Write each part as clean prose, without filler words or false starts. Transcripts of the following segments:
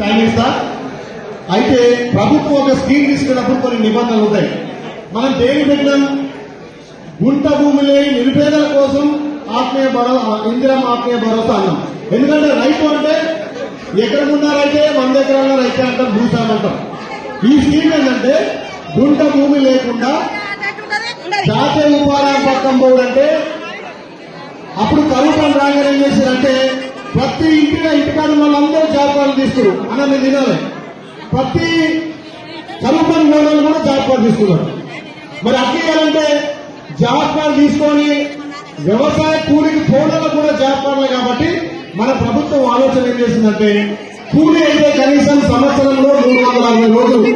Time ఇస్తా. అయితే ప్రభుత్వం ఒక స్కీమ్ తీసుకున్నప్పుడు కొన్ని నిబంధనలు ఉంటాయి. మనం దేని పెట్టినాం? గుంట భూమి లేని నిరుపేదల కోసం ఆత్మీయ ఇందిరా ఆత్మీయ భరోసా అన్నాం. ఎందుకంటే రైతు అంటే ఎకరం ఉన్నారైతే 100 ఎకరాల రైతే అంటారు, భూసాలు అంటారు. ఈ స్కీమ్ ఏంటంటే గుంట భూమి లేకుండా జాతీయ ఉపాధి పథకం పోవడంటే అప్పుడు కరువు రాగానే ఏం చేశారంటే ప్రతి ఇంటికాడ వాళ్ళందరూ జాబ్ కార్డు తీసుకున్నారు అన్న నేను తినాలి. ప్రతి కరువు వాళ్ళు కూడా జాబ్ కార్డు తీసుకున్నారు. మరి అట్లేయాలంటే జాబ్ కార్డు తీసుకొని వ్యవసాయ కూలికి ఫోన్లలో కూడా జాబ్ కార్డులు కాబట్టి మన ప్రభుత్వం ఆలోచన ఏం చేసిందంటే కూలి అయితే కనీసం సంవత్సరంలో 360 రోజులు.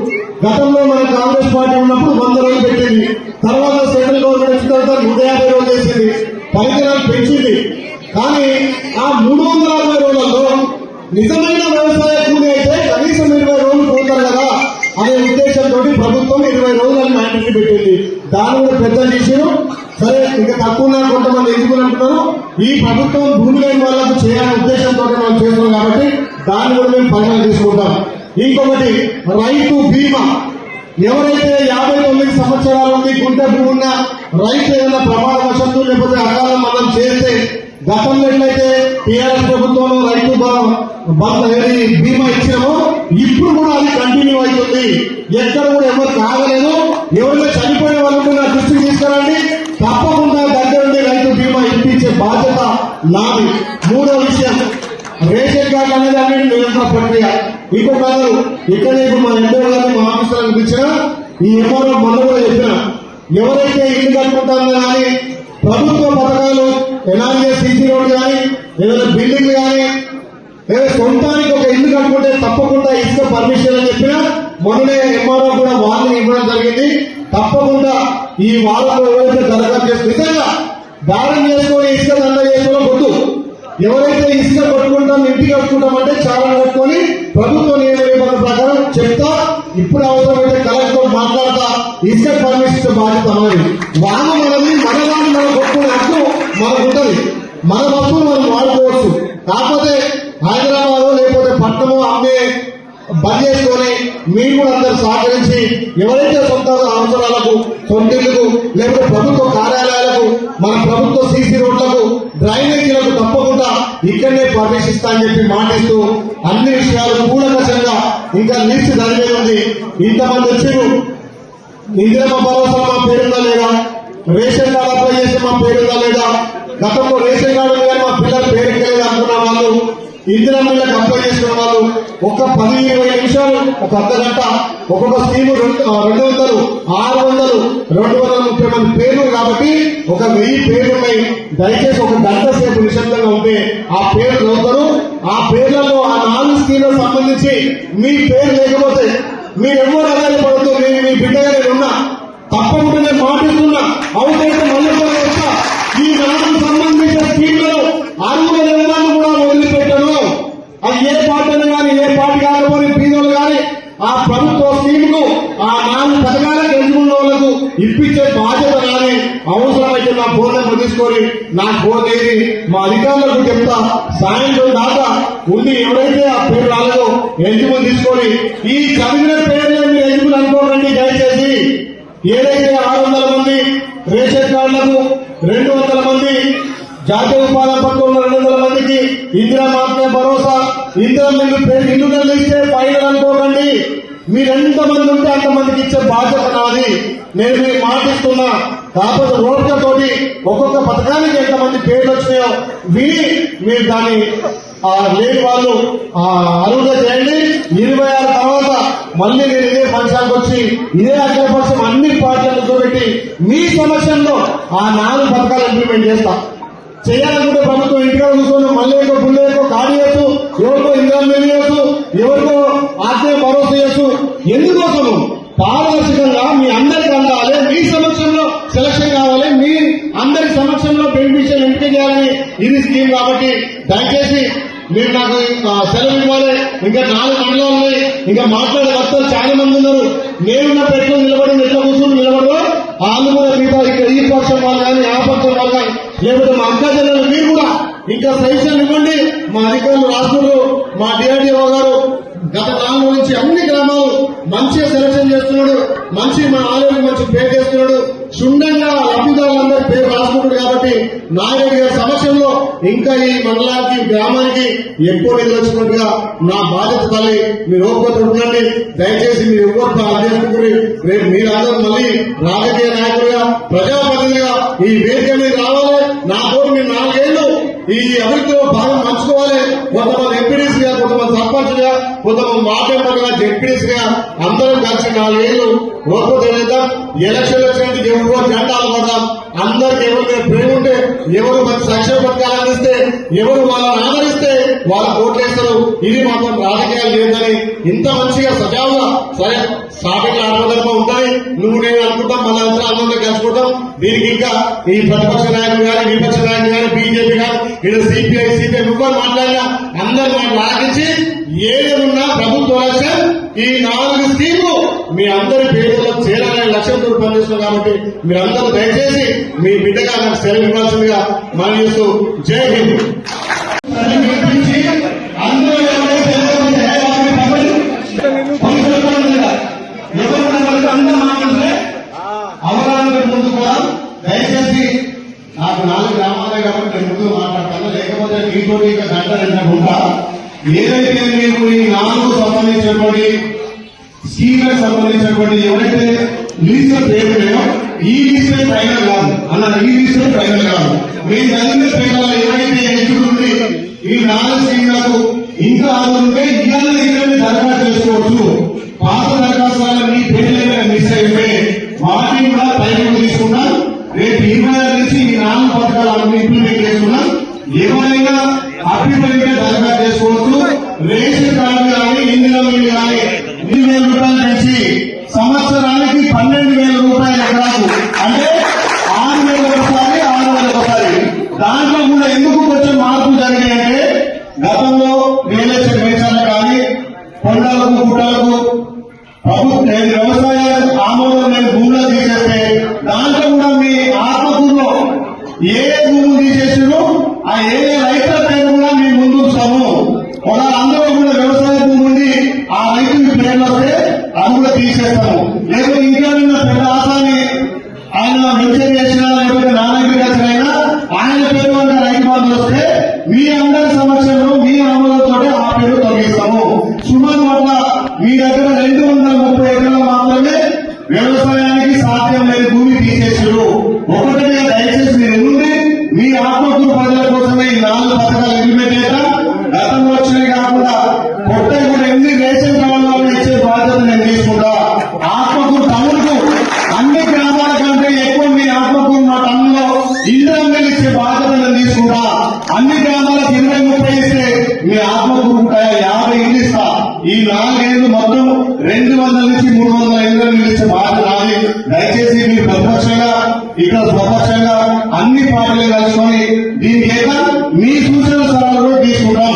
గతంలో మన కాంగ్రెస్ పార్టీ ఉన్నప్పుడు 100 రోజులు పెట్టింది. తర్వాత సెంట్రల్ గవర్నమెంట్ వచ్చిన తర్వాత 150 రోజులు చేసింది, పరికరాలు పెంచింది. కానీ ఆ 360 రోజులలో నిజమైన వ్యవసాయ కూలి అయితే కనీసం 20 రోజులు పోతారు కదా అనే ఉద్దేశంతో ప్రభుత్వం 20 రోజులని మ్యాండేటరీ పెట్టింది. దాన్ని కూడా పెద్ద చేసారు. సరే ఇంకా తక్కువ కొంతమంది ఎందుకునంటున్నారు, ఈ ప్రభుత్వం భూమి లేని వాళ్లకు చేయాలనే ఉద్దేశంతో మనం చేస్తున్నాం కాబట్టి దాన్ని కూడా మేము పరిగణన తీసుకుంటాం. ఇంకొకటి రైతు బీమా. ఎవరైతే 59 సంవత్సరాల నుండి గుంట భూమి ఉన్న రైతు ఏదైనా ప్రమాదవశత్తు లేకపోతే అకాల మనం చేస్తే గతంలో ఎట్లయితే టీఆర్ఎస్ ప్రభుత్వంలో రైతు బీమా ఇచ్చినామో ఇప్పుడు కూడా అది కంటిన్యూ అవుతుంది. ఎక్కడ కూడా ఎవరు కాగలేదు. ఎవరైనా చనిపోయిన వాళ్ళు నా దృష్టికి తీసుకురండి, తప్పకుండా దగ్గర నుండి రైతు బీమా ఇప్పించే బాధ్యత నాది. మూడో విషయం రేషన్ కార్డు అనేది అన్నిటి నిరంతర ప్రక్రియ. ఇంకొక ఇక్కడ ఇప్పుడు మా ఎండో గారిని మా ఆఫీసర్లకు పిలిచిన ఈ ఎంఆర్ఓ మొన్న కూడా చెప్పిన ఎవరైతే ఇల్లు కట్టుకుంటారో కానీ ప్రభుత్వ పథకాలు ఎన్ఆర్ఏ సీసీ రోడ్డు కానీ ఏదైనా బిల్డింగ్ కానీ లేదా సొంతానికి ఒక ఇల్లు కట్టుకుంటే తప్పకుండా ఇసుక పర్మిషన్ అని చెప్పినా మొన్ననే ఎంఆర్ఓ కూడా వార్నింగ్ ఇవ్వడం జరిగింది. తప్పకుండా ఈ వారంలో ఎవరైతే దరఖాస్తు చేసి నిజంగా దారం చేసుకొని ఇసుక దండ చేసుకోవడం వద్దు. ఎవరైతే ఇసుక కొట్టుకుంటాం ఇంటికి కట్టుకుంటామంటే చాలా కట్టుకొని ప్రభుత్వ నియమ ప్రకారం చెప్తా. ఇప్పుడు అవసరమైతే కలెక్టర్ మాట్లాడతా, ఇసుక పర్మిషన్ బాధ్యత అన్నది. వాము మనది, మన వాడిని మనం కొట్టుకునే హక్కు మనకు ఉంటుంది. మన వస్తువులు మనం వాడుకోవచ్చు. కాకపోతే హైదరాబాద్ లేకపోతే పట్టణము అమ్మే బంద్ చేసుకొని మీరు కూడా అందరూ సహకరించి ఎవరైతే సొంత అవసరాలకు, సొంతకు లేకపోతే ప్రభుత్వ కార్యాలయాలకు, మన ప్రభుత్వ సీసీ రోడ్లకు, డ్రైనేజీలకు తప్పకుండా ఇక్కడనే పర్మిషిస్తా అని చెప్పి మాటిస్తూ అన్ని విషయాలు కూలంకషంగా ఇంకా లిస్ట్ జరిగే ఉంది. ఇంతమంది వచ్చారు. ఇందిరమ్మ భరోసా మా పేరుందా లేదా, రేషన్ కార్డు అప్లై చేస్తే మా పేరుందా లేదా, గతంలో రేషన్ కార్డు కానీ మా పిల్లల పేరుకి లేదు అనుకున్న వాళ్ళు, ఇందిరమ్మలకు అప్లై చేసుకున్న వాళ్ళు ఒక 10-20 నిమిషాలు, ఒక అర్ధగంట ఒక్కొక్క స్కీము 200, 600, 230 మంది పేర్లు కాబట్టి ఒక 1000 పేర్లు ఉన్నాయి. దయచేసి ఒక గంట సేపు నిశ్శబ్దంగా ఉంటే ఆ పేర్లు చదువుతారు. ఆ పేర్లలో ఆ 4 స్కీములకు సంబంధించి మీ పేరు లేకపోతే మీరెవ్వరు ఆధారపడుతూ నేను మీ బిడ్డగా నేను ఉన్నా, తప్పకుండా నేను మాటిస్తున్నా. అవసరమైతే మళ్ళీ వస్తా. ఈ 4 సంబంధించిన స్కీమ్లలో 60 నిమిషాలు కూడా వదిలిపెట్టాను. అది ఏ పార్టీ కానీ ఏ పార్టీ కాకపోతే పీదోలు కానీ ఆ ప్రభుత్వ స్కీమ్కు ఆ 4 పథకాలకు ఎదుర్కొన్న వాళ్ళకు ఇప్పించే బాధ్యత కానీ అవసరమైతే నా ఫోన్ నెంబర్ తీసుకొని నా ఫోన్ చేసి మా అధికారులకు చెప్తా. సాయంత్రం దాకా ఉండి ఎవరైతే ఆ పేరు రాలేదో ఎలిజిబుల్ తీసుకొని ఈ చదివిన పేర్లు మీరు ఎలిజిబుల్ అనుకోకండి. దయచేసి ఏదైతే 600 మంది రేషన్ కార్డులకు, 200 మంది జాతీయ ఉపాధి పథకం 200 మందికి ఇందిరా ఆత్మీయ భరోసా, ఇందిరా ఇల్లు ఇస్తే ఫైనల్ అనుకోకండి. మీరు ఎంతమంది ఉంటే అంతమందికి ఇచ్చే బాధ్యత నాది. నేను మీకు మాటిస్తున్నా. కాకపోతే రోడ్లతోటి ఒక్కొక్క పథకానికి ఎంతమంది పేర్లు వచ్చినాయో విని మీరు దాన్ని లేని వాళ్ళు అరువుగా చేయండి. 26 తర్వాత మళ్ళీ నేను ఇదే ఫంక్షన్కి వచ్చి ఇదే అఖిలపక్షం అన్ని పార్టీలతో పెట్టి మీ సమస్యల్లో ఆ 4 పథకాలు ఇంప్లిమెంట్ చేస్తా. చేయాలనుకుంటే ప్రభుత్వం ఇంటిగా కూర్చొని మళ్ళీ పుల్లేకో కాడి చేయొచ్చు, ఎవరికో ఇంద్రం చేయొచ్చు, ఎవరికో ఆత్మీయ భరోసా చేయొచ్చు. ఎందుకోసము పారదర్శకంగా మీ అందరికి అందాలి, మీ సమక్షంలో సెలక్షన్ కావాలి, మీ అందరి సమక్షంలో బెనిఫిషియల్ ఎంపిక చేయాలని ఇది స్కీమ్. కాబట్టి దయచేసి మీరు నాకు సెలవు ఇవ్వాలి. ఇంకా 4 మండలాలు ఇంకా మాట్లాడే వక్తలు చాలా మంది ఉన్నారు. నేనున్న పెట్టులో నిలబడి ఎట్లా కూర్చొని నిలబడదు వాళ్ళు కూడా మిగతా ఇక్కడ ఈ పక్షం వాళ్ళు కానీ ఆ పక్షం వాళ్ళు కానీ లేకపోతే మా అక్క జిల్లాలు మీరు కూడా ఇంకా సజెషన్ ఇవ్వండి. మా అధికారులు రాష్ట్రంలో మా డిఆర్డీఓ గారు గత 4 రోజుల నుంచి అన్ని గ్రామాలు మంచిగా సెలక్షన్ చేస్తున్నాడు, మన ఆలయానికి మంచి పేరు చేస్తున్నాడు, క్షుణ్ణంగా లబ్ధిదారులందరూ పేరు రాసుకుంటాడు. కాబట్టి నాయుడు గారి సమక్షంలో ఇంకా ఈ మండలానికి గ్రామానికి ఎక్కువ నిధులు వచ్చినట్టుగా నా బాధ్యత తల్లి మీరు ఓపికతో ఉండండి. దయచేసి మీరు ఎవరు అధ్యక్షుడి రేపు మీరందరూ మళ్ళీ రాజకీయ నాయకులుగా ప్రజాప్రతినిధిగా ఈ వేదిక మీద రావాలి. నా కోరు మీరు 4 ఏళ్లు ఈ అభివృద్ధిలో భాగం పంచుకోవాలి. కొంతమంది ఎంపీడీసీ గా, కొంతమంది సర్పంచ్ గా, కొంతమంది వార్డు మెంబర్ గా, జెడ్పీడీసీ గా అందరం కలిసి 4 ఏళ్లు ఓట్లు తెలియదాం. ఎలక్షన్ వచ్చినట్టు ఎవరు జెండాలు పడదాం. అందరికి ఎవరి మీద ప్రేమ ఉంటే, ఎవరు మంచి సంక్షేమ పథకాలు అందిస్తే, ఎవరు వాళ్ళని ఆదరిస్తే వాళ్ళ ఓట్లేస్తారు. ఇది మాత్రం రాజకీయాలు లేదని ఇంత మంచిగా సజావుగా సరే సాటికి ఆడవదర్భం ఉంటాయి. నువ్వు నేను అనుకుంటాం, మళ్ళీ అందరం కలుసుకుంటాం. దీనికి ఇంకా ఈ ప్రతిపక్ష నాయకులు కానీ, విపక్ష నాయకులు కానీ, బీజేపీ కానీ, ఇక్కడ సిపిఐ ముగ్గురు మాట్లాడినా అందరూ మాటలు ఆగించి ఏదైనా ప్రభుత్వ లక్ష్యం ఈ 4 స్కీమ్లు మీ అందరి పేరులో చేరాలనే లక్ష్యంతో పనిచేస్తున్నాం. కాబట్టి మీరందరూ దయచేసి మీ బిడ్డగా నాకు సెలవు ఇవ్వాల్సిందిగా మనం చేస్తూ జై హింద్. అవగాహన ముందు కూడా దయచేసి నాకు 4 గ్రామాలే కాబట్టి నేను ముందు మాట్లాడతాను, లేకపోతే మీతో ఇక గంట 2 ఉంటా. ఏదైతే మీకు ఈ 4 సంబంధించినటువంటి స్కీమ్లకు సంబంధించినటువంటి ఎవరైతే లిస్ట్ పేరు లేదో ఈ లిస్ట్ ఫైనల్ కాదు అన్న, ఈ లిస్ట్ ఫైనల్ కాదు. మీరు చదివిన పేర్లలో ఎవరైతే ఎంచుకుంటే ఈ 4 స్కీమ్లకు ఇంకా ఉంటే ఇవాళ ఇక్కడ దరఖాస్తు చేసుకోవచ్చు. పాత దరఖాస్తుల మీ పేర్లు మిస్ అయితే వాటిని కూడా పైకి తీసుకున్నాం. రేపు 26 నుంచి ఈ 4 పథకాలను ఇంప్లిమెంట్ చేసుకున్నాం. ఎవరైనా అభ్యుపరిగా దరఖాస్తు చేసుకోవచ్చు. రేషన్ కార్డు కానీ, ఇందిరా మిల్లు కానీ 8,000 రూపాయలు పెంచి సంవత్సరానికి 12,000 రూపాయలు ఎకరాకు, అంటే 6,000 ఒకసారి, 6,000 ఒకసారి. దాంట్లో కూడా ఎందుకు కొంచెం మార్పులు జరిగాయంటే గతంలో రియల్ ఎస్టేట్ వేసాలు కానీ, కొండలకు గుట్టలకు వ్యవసాయ ఆమోదం నేను భూములు తీసేస్తే దాంట్లో కూడా మీ ఆత్మకూరులో ఏ భూములు తీసేసారో ఆ ఏ రైతుల పేరు కూడా మేము ముందుస్తాము. అందరూ కూడా వ్యవసాయ భూమి ఉంది, ఆ రైతుల పేర్లు వస్తే అది కూడా తీసేస్తాము. లేకపోతే ఇంకా పెద్ద ఆసాన్ని ఆయన వెంచర్ చేసినా, లేకపోతే నాన్నగిరి అయినా ఆయన పేరు వల్ల రైతు బంధువులు వస్తే మీ అందరి సమక్షంలో మీ ఆమోదంతో ఆ పేరు తొలగిస్తాము. సుమారు వల్ల మీ దగ్గర 230 ఎకరాలు మాత్రమే వ్యవసాయానికి సాధ్యం లేని భూమి తీసేసారు. ఒకటిగా దయచేసి మీరు ఎన్నుండి మీ ఆత్మకూరు ప్రజల కోసమే ఈ 4 పథకాలు ఇంప్లిమెంట్ చేద్దాం. గతంలో వచ్చినాయి కాకుండా కొత్త కూడా ఎన్ని రేషన్ కార్డులు ఇచ్చే బాధ్యత నేను తీసుకుంటా. ఆత్మకూరు టౌన్కు అన్ని గ్రామాల కంటే ఎక్కువ మీ ఆత్మకూరు మా టౌన్లో ఇంద్రాంగలు ఇచ్చే బాధ్యత నేను తీసుకుంటా. అన్ని గ్రామాలకు 20-30 ఇస్తే మీ ఆత్మకూరు 50 ఇల్లు ఇస్తా. ఈ 4 ఏళ్ళు మొత్తం 200 నుంచి 300 ఇళ్లను ఇచ్చే బాధ్యత నాది. దయచేసి మీరు ప్రతిపక్షంగా ఇక్కడ స్వపక్షంగా అన్ని పార్టీలు కలుసుకొని దీనికి ఏదో మీ సూచన సలహాలు తీసుకుంటాం.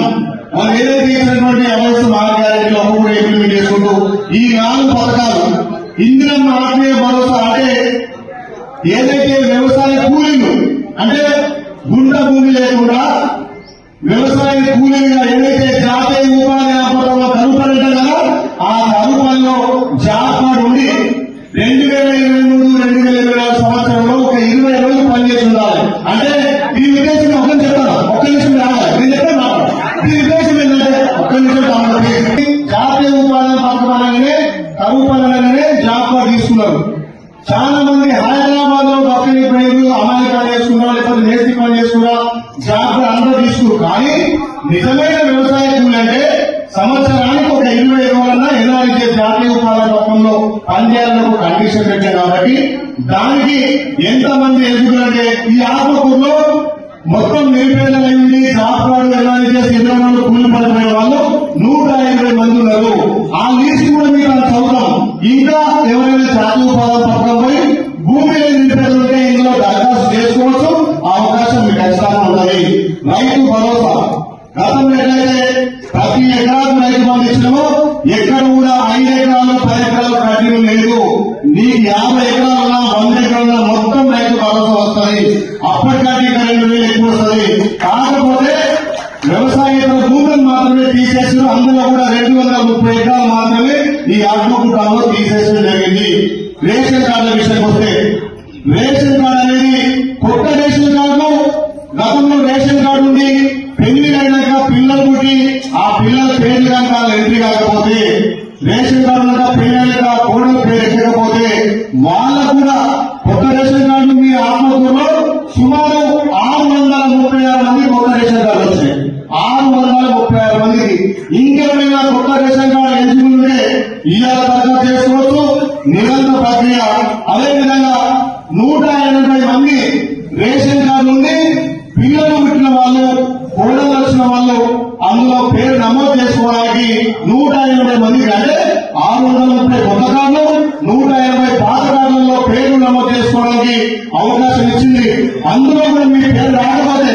మనం ఏదైతే ఇచ్చినటువంటి అమలు మార్గాలు అప్పుడు ఇంప్లిమెంట్ చేసుకుంటూ ఈ 4 పథకాలు ఇందిరమ్మ ఆత్మీయ భరోసా అంటే ఏదైతే వ్యవసాయ కూలీలు అంటే గుంట భూమి లేకుండా వ్యవసాయ కూలీగా ఏదైతే జాతీయ ఉపాధి పథకంలో కరుపడి కదా ఆ కరుపల్లో జాబ్ కార్డు ఉండి 2023-2024 సంవత్సరంలో ఒక 20 రోజులు పనిచేసి ఉండాలి. అంటే దీని ఉద్దేశం ఒక్క చెప్తాను, ఒక్క నిమిషం రావాలి, నేను చెప్పాను మాట. దీని ఉద్దేశం ఏంటంటే ఒక్క నిమిషం జాతీయ ఉపాధి పథకం అనగానే కరువు పనులనే జాబ్ కార్డు తీసుకున్నారు. చాలా మంది హైదరాబాద్ లో బస్సులు పోయారు, అమ్మాయి పని చేసుకున్నా, లేకపోతే నేర్చి పని చేసుకున్నా, జాబ్ అందరూ తీసుకున్నారు. కానీ నిజమైన వ్యవసాయ కూలి అంటే సంవత్సరానికి ఒక 20 రోజులన్నా ఎన్ఆర్జే జాతీయ ఉపాధి పథకంలో పనిచేయాలని ఒక కండిషన్ పెట్టారు. కాబట్టి దానికి ఎంతమంది ఎదుగులంటే ఈ ఆత్మకూరులో మొత్తం నిరుపేదలైంది జాబ్ కార్డు ఎన్ఆర్జే ఇళ్లలో కూలి పడిపోయిన వాళ్ళు 120 మంది ఉన్నారు. ఆ లిస్ట్ కూడా మీరు చదువుతాం. ఇంకా ఎవరైనా జాతీయ ఉపాధి పథకం పోయి భూమి నిరుపేదలుంటే ఇందులో దరఖాస్తు చేసుకోవచ్చు. ఆ అవకాశం మీకు ఖచ్చితంగా ఉన్నది. రైతు భరోసా గతంలో ఎట్లయితే ప్రతి ఎకరాకు రైతు బంధు ఇచ్చినామో ఎక్కడ కూడా 5 ఎకరాలు 10 ఎకరాలు కంటిన్యూ లేదు. నీకు 50 ఎకరాలున్నా 100 ఎకరాలున్నా మొత్తం రైతు భరోసా వస్తుంది. అప్పటికంటే 2,000 ఎక్కువ వస్తుంది. కాకపోతే వ్యవసాయ భూములను మాత్రమే తీసేసారు. అందులో కూడా 230 40 ఎకరాలు మాత్రమే ఈ ఆత్మకూటంలో తీసేయడం జరిగింది. రేషన్ కార్డుల విషయానికి వస్తే, రేషన్ కార్డు అనేది కొత్త రేషన్ కార్డు. గతంలో రేషన్ కార్డు ఉంది, పెళ్లి అయినాక పిల్లలు పుట్టి ఆ పిల్లల పేర్లు కనుక ఎంట్రీ కాకపోతే, రేషన్ కార్డు కనుక పెళ్లి అయినాక కోడల పేరు ఎక్కకపోతే వాళ్ళకు కూడా కొత్త రేషన్ కార్డు మీ ఆత్మకూరులో సుమారు 636 మంది కొత్త రేషన్ కార్డు వచ్చాయి. 636 మందికి ఇంకెవరైనా కొత్త రేషన్ కార్డు ఎంచుకుంటే ఇవాళ దరఖాస్తు చేసుకోవచ్చు. నిరంతర ప్రక్రియ. అదేవిధంగా 180 మంది రేషన్ కార్డు ఉండి పిల్లలు పుట్టిన వాళ్ళు, కోడలు వచ్చిన వాళ్ళు అందులో పేరు నమోదు చేసుకోవడానికి 180 మందికి, అంటే 630 కొత్త కార్డులు, 180 పాత కార్డులలో పేరు నమోదు చేసుకోవడానికి అవకాశం ఇచ్చింది. అందులో కూడా మీ పేరు రాకపోతే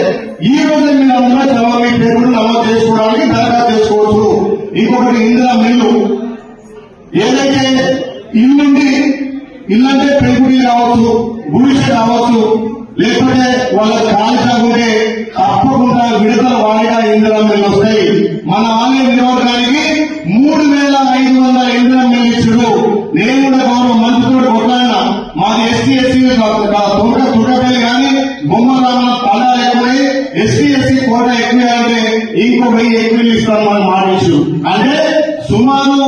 ఈ రోజు మీరు అందులో మీ పేరు నమోదు చేసుకోవడానికి దరఖాస్తు చేసుకోవచ్చు. ఇంకొకటి ఇందిరా మిల్లు. ఏదైతే ఇల్లుండి, ఇల్లంటే పెంకుడి కావచ్చు, గుడిసె కావచ్చు, లేకపోతే వాళ్ళ ఖాళీ కాకుంటే తప్పకుండా విడతల వారిగా ఇందిరా మిల్లు వస్తాయి. మన ఆలయ నియోజకానికి 3500 ఇందిరా మిల్లు ఇచ్చుడు. నేను కూడా గౌరవ మంత్రితో కొట్లాడినా. మాది ఎస్సీ తుర్కపల్లి కానీ బొమ్మరామల పడా ఎక్కువై ఎస్సీ కోట ఎక్కువ అంటే ఇంకో 1000 ఎక్కువ ఇస్తాను మనం మాటించు. అంటే సుమారు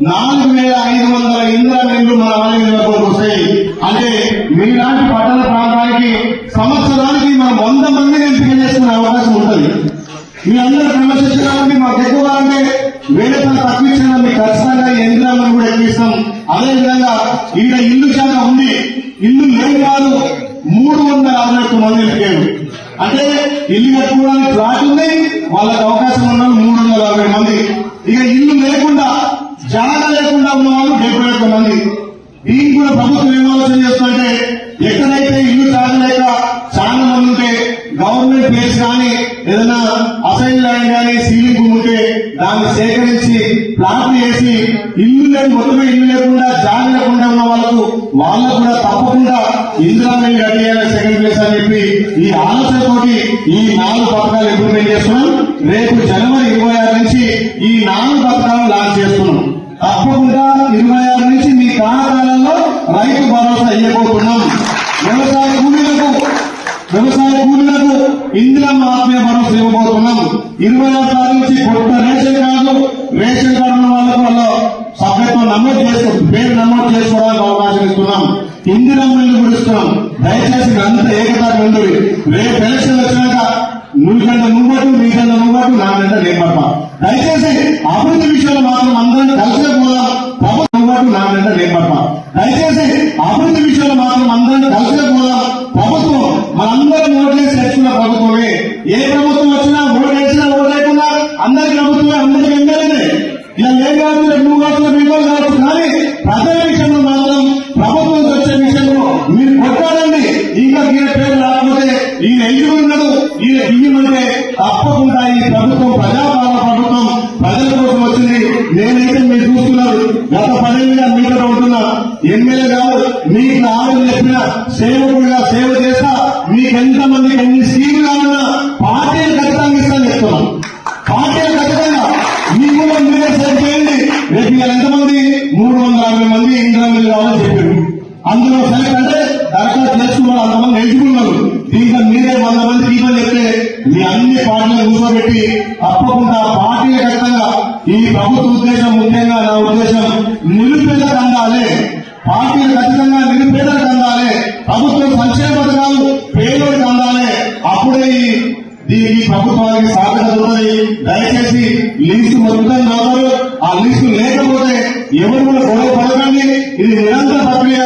4500 ఇందిరా మిల్లు మన ఆలయ నియోజకవర్గం వస్తాయి. అంటే మీలాంటి పట్టణ ప్రాంతానికి సంవత్సరానికి మనం 100 మందిని ఎంపిక చేసుకునే అవకాశం ఉంటుంది. మీ అందరూ క్రమశిక్షణ మాకు ఎక్కువ అంటే వేరే తక్కువ ఇచ్చిన మీకు ఖచ్చితంగా ఇందిరామని కూడా ఎక్కిస్తాం. అదేవిధంగా ఇక్కడ ఇల్లు శాఖ ఉంది. ఇల్లు లేని వారు 361 మంది లేరు. అంటే ఇల్లు కట్టుకోవడానికి ఫ్లాట్ ఉంది, వాళ్ళకి అవకాశం ఉన్న 360 మంది. ఇక ఇల్లు లేకుండా, జాగా లేకుండా ఉన్న వాళ్ళు 71 మంది. దీనికి కూడా ప్రభుత్వం ఏం ఆలోచన చేస్తుంటే, ఎక్కడైతే ఇల్లు చాలలేక చాలా మంది ఉంటే గవర్నమెంట్ ప్లేస్ కానీ ఏదైనా అసైన్ ల్యాండ్ కానీ సీలింగ్ భూమి ఉంటే దాన్ని సేకరించి ప్లాట్లు వేసి ఇల్లు లేని మొత్తమే ఇల్లు లేకుండా జాగా లేకుండా ఉన్న వాళ్ళకు కూడా తప్పకుండా ఇందిరా మిల్లు అడిగేయాలి సెకండ్ ప్లేస్ అని చెప్పి ఈ ఆలోచనతోటి ఈ 4 పథకాలు ఇంప్లిమెంట్ చేస్తున్నాం. రేపు జనవరి 26 నుంచి ఈ 4 పథకాలను లాంచ్ చేస్తున్నాం. తప్పకుండా 26 నుంచి మీ కాలకాలంలో రైతు భరోసా ఇవ్వబోతున్నాం. వ్యవసాయ కూలీలకు ఇందిరమ్మ ఆత్మీయ భరోసా ఇవ్వబోతున్నాం. 26 తారీఖు నుంచి కొత్త రేషన్ కార్డు ఉన్న వాళ్ళకు వాళ్ళ సభ్యత్వం నమోదు చేసుకో పేరు నమోదు చేసుకోవడానికి అవకాశం ఇస్తున్నాం. ఇందిరమ్మ ఇల్లు కూడా ఇస్తున్నాం. దయచేసి అంత ఏకతాటి ఉంది. రేపు ఎలక్షన్ వచ్చినాక నువ్వుకంటే మీకంటే నా వెంట నేపడతా. దయచేసి అభివృద్ధి విషయంలో మాత్రం అందరినీ కలిసే పోదాం. ప్రభుత్వం నా వెంట నేపడతా. దయచేసి అభివృద్ధి విషయంలో మాత్రం అందరినీ కలిసే పోదాం. ప్రభుత్వం మనందరం ఓట్లేసి తెచ్చుకున్న ప్రభుత్వమే. ఏ ప్రభుత్వం వచ్చినా ఓటేసినా ఓటేయకుండా అందరికి ప్రభుత్వమే, అందరికి ఎమ్మెల్యేనే. ఇలా ఏం కావచ్చు, 2 కావచ్చు, 3 కావచ్చు. కానీ ప్రజల విషయంలో మాత్రం ప్రభుత్వం వచ్చే విషయంలో మీరు కొట్టాడండి. ఇంకా ఈయన పేరు రాకపోతే ఈయన ఎదురు ఉండదు, ఈయన బియ్యమంటే తప్పకుండా ఈ ప్రభుత్వం ప్రజాపాలన ప్రభుత్వం ప్రజల కోసం వచ్చింది. నేనైతే మీరు చూస్తున్నారు, గత 10 ఏళ్ళుగా మీతో ఉంటున్నా ఎమ్మెల్యే కాదు, మీకు ఆరోగ్యం చెప్పిన సేవకుడిగా సేవ చేస్తా. మీకు ఎంతమందికి ఎన్ని స్కీములు కావాలన్నా పార్టీలు ఖచ్చితంగా ఇస్తాను చెప్తున్నాం. పార్టీలు ఖచ్చితంగా మీకు మీరే సేవ చేయండి. రేపు ఎంతమంది 360 మంది ఇందిరా మిల్లు కావాలని చెప్పారు. అందులో సెలెక్ట్ అంటే దరఖాస్తు చేసుకున్నారు, అంతమంది ఎంచుకున్నారు. దీంట్లో మీరే 100 మంది ఇవ్వని చెప్తే మీ అన్ని పార్టీలు కూర్చోబెట్టి తప్పకుండా పార్టీలు ఖచ్చితంగా ఈ ప్రభుత్వ ఉద్దేశం, ముఖ్యంగా నా ఉద్దేశం నిరుపేదలకు అందాలి. పార్టీలు ఖచ్చితంగా నిరుపేదలకు అందాలి. ప్రభుత్వం సంక్షేమ పథకాలు పేదలకు అందాలి. అప్పుడే ఈ ప్రభుత్వానికి సాధన ఉంటుంది. దయచేసి లిస్టు మొత్తం రావాలి. ఆ లిస్టు లేకపోతే ఎవరు కూడా గొడవ పడకండి. ఇది నిరంతర ప్రక్రియ.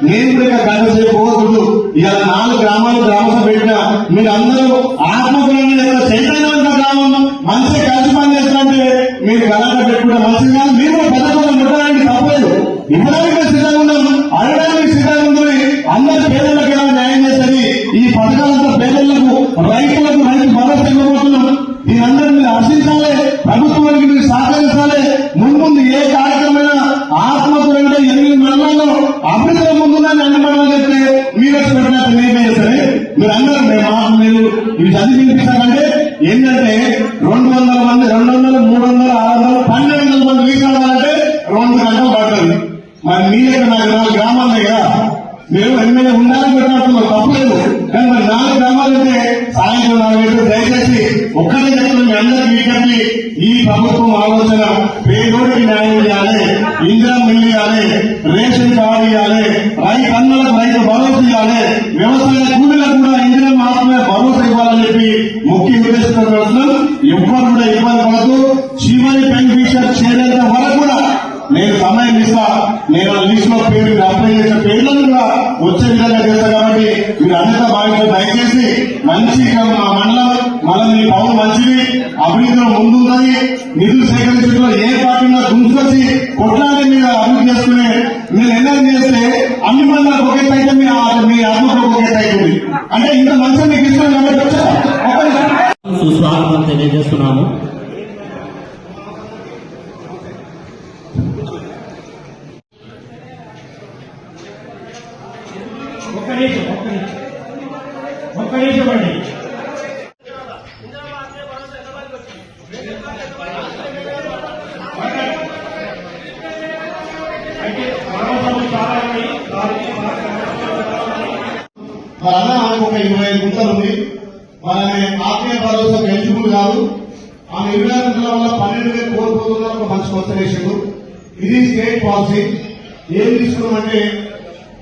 నేను కూడా గంట సేపు పోకూడదు. ఇలా 4 గ్రామాలు గ్రామసభ పెట్టినా మీరు అందరూ ఆత్మకులంగా చైతన్యవంత గ్రామం మంచిగా కలిసి పని చేస్తారంటే మీరు గలాట పెట్టుకుంటే మంచిది కాదు. మీరు కూడా పథకంలో ఉండడానికి తప్పలేదు. ఇవ్వడానికి సిద్ధంగా ఉన్నాం, అడగడానికి సిద్ధంగా ఉంది. అందరి పేదలకు ఎలా న్యాయం చేస్తుంది ఈ పథకాలంతా పేదలకు, రైతులకు రైతు భరోసా ఇవ్వబోతున్నాం. దీనందరూ మీరు హర్షించాలి, ప్రభుత్వానికి మీరు సహకరించాలి. ముందు ఏ కార్యక్రమమైనా ఆత్మకూరంటే 8 మండలాల్లో అభివృద్ధిలో ముందుందని అన్ని మండలాలు చెప్తే మీరు వచ్చి పెట్టినట్టు నిర్ణయం సరే. మీరు అందరూ మీరు ఇవి చదివి వినిపించాలంటే ఏంటంటే 200 మంది, 200, 300, 600, 1200 మంది లీజ్ కావాలంటే మీ దగ్గర నాకు 4 గ్రామాలే కదా, మేము ఎమ్మెల్యే ఉండాలని పెట్టినట్టున్నాం, తప్పలేదు. కానీ మరి 4 గ్రామాలంటే సాయంత్రం 4 గంటలు దయచేసి ఒక్కటే చెప్తున్నాం మీ అందరికీ విజ్ఞప్తి, ఈ ప్రభుత్వం ఆలోచన పేదోడికి న్యాయం చేయాలి, ఇందిరా మిల్లు ఇవ్వాలి, రేషన్ కార్డు ఇవ్వాలి, రైతన్నలకు రైతు భరోసా ఇవ్వాలి, వ్యవసాయ కూలీలకు కూడా ఇందిరా మాత్రమే భరోసా ఇవ్వాలని చెప్పి ముఖ్య ఉద్దేశంతో పెడుతున్నాం. ఎవ్వరు కూడా ఇబ్బంది పడదు. చివరి బెనిఫిషియర్ చేరేంత వరకు కూడా నేను సమయం ఇస్తా. నేను ఆ లిస్ట్ లో పేరు అప్లై చేసిన పేర్లను కూడా వచ్చే విధంగా చేస్తా. కాబట్టి మీరు అందరితో భావించారు. దయచేసి మంచిగా మా మండలం మళ్ళీ మీ పౌరు మంచిది, అభివృద్ధిలో ముందున్నది. నిధులు సేకరించడంలో ఏ పార్టీలో గుంజొచ్చి కొట్లాడి మీద అభివృద్ధి చేసుకునే మీరు నిర్ణయం చేస్తే అన్ని మండలాలకు ఒకే అయితే మీ అభివృద్ధి ఒకే అవుతుంది. అంటే ఇంత మంచిగా మీకు ఇష్టం కాబట్టి వచ్చారా? సుస్వాగతం తెలియజేస్తున్నాము. ఒక్క నిమిషం అండి. మరన్నా ఆమెకు ఒక 25 గుంటలు ఉంది. మరి ఆమె ఆత్మీయ భరోసా ఎలిజిబుల్ కాదు. ఆమె 25 గుంటల వల్ల 12,000 కోల్పోతున్నారు. ఒక మంచి కొత్త రేషన్. ఇది స్టేట్ పాలసీ. ఏం తీసుకున్నామంటే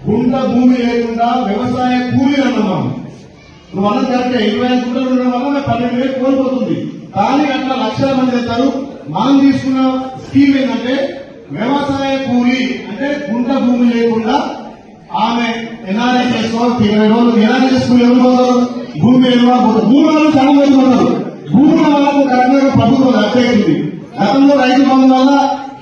గుంట భూమి లేకుండా వ్యవసాయ కూలీ అన్నాం. నువ్వు అన్నది కరెక్టే. 25 గుంటలు ఉండడం వల్ల 12,000 కోల్పోతుంది. కానీ అట్లా లక్షల మంది వెళ్తారు. మనం తీసుకున్న స్కీమ్ ఏంటంటే వ్యవసాయ కూలీ, అంటే గుంట భూమి లేకుండా ఆమె ఎన్ఆర్ఐ చేసుకోవాలి. 20 రోజులు ఎన్ఆర్ఐ చేసుకుని ఎవరు పోతారు? భూమి భూములను చాలా మంది పోతారు. భూముల వాళ్ళకు కరెక్ట్గా ప్రభుత్వం రద్దయింది. గతంలో రైతు బంధు వల్ల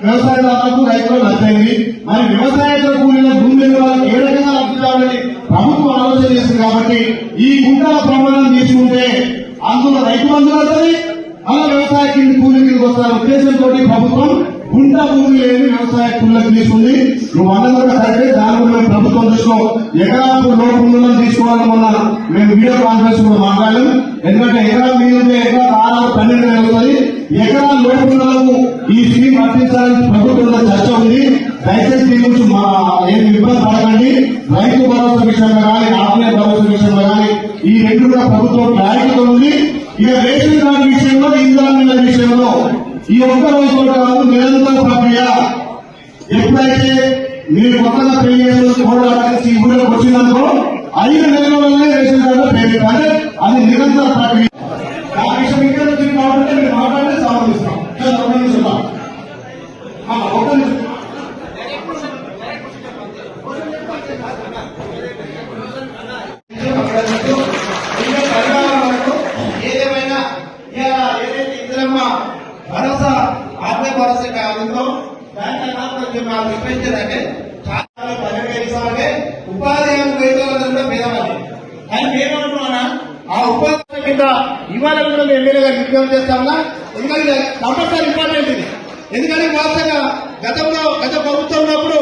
వ్యవసాయదారులకు రైతులు రద్దయింది. మరి వ్యవసాయ కూలీల భూమి లేని వాళ్ళకి ఏ రకంగా లబ్ధి కావాలని ప్రభుత్వం ఆలోచన చేస్తుంది. కాబట్టి ఈ గుంటల ప్రమాణం తీసుకుంటే అందులో రైతు బంధువులు వస్తుంది, అలా వ్యవసాయ కూలీ కిందకి వస్తున్న ఉద్దేశంతో ప్రభుత్వం గుంట భూమి లేని వ్యవసాయ కూలీలకు తీసుకుంది. నువ్వు అన్నది కూడా కరెక్టే. దాని కూడా మేము ప్రభుత్వం దృష్టిలో ఎకరాకు లోపు తీసుకోవాలని మొన్న మేము వీడియో కాన్ఫరెన్స్ కూడా మాట్లాడాం. ఎందుకంటే ఎకరా మీద ఎకరా 12,000 వస్తుంది. ఎకరా లోపు ఈ స్కీమ్ వర్తించాలని ప్రభుత్వంలో చర్చ ఉంది. దయచేసి దీని గురించి ఏమి ఇబ్బంది పడకండి. రైతు భరోసా విషయంలో కానీ ఆత్మీయ భరోసా విషయంలో కానీ ఈ రెండు కూడా ప్రభుత్వం క్లారిటీగా ఉంది. ఇక రేషన్ కార్డు విషయంలో, ఇందిరా మిల్ల విషయంలో ఈ ఒక్క రోజు కాదు, నిరంతర ప్రక్రియ. ఎప్పుడైతే మీరు కొత్తగా పెళ్లి చేసుకోవడానికి ఈ ఊళ్ళోకి వచ్చిందనుకో 5 నెలలనే రేషన్ కార్డు పేరు, అంటే అది నిరంతర ప్రక్రియ. ఆ విషయం ఇంకా కాబట్టి మీరు మాట్లాడితే సమర్థిస్తాం. ఒక నిమిషం ఏదేమైనా ఏదైతే ఇందిరమ్మ భరోసా ఆత్మ భరోసా కావాలో దానికి మా రిక్వెస్ట్ ఏంటంటే చాలా 12,000 ఇస్తామంటే ఉపాధి హామీ రైతులందరూ కూడా పేదవాళ్ళు. కానీ మేమనుకున్నా ఆ ఉపాధి కింద ఇవాళ కూడా మేము ఎమ్మెల్యే గారు విజ్ఞప్తి చేస్తామన్నా. ఎందుకంటే కంపల్సరీ ఇంపార్టెంట్ ఇది. ఎందుకంటే వాస్తవంగా గత ప్రభుత్వం ఉన్నప్పుడు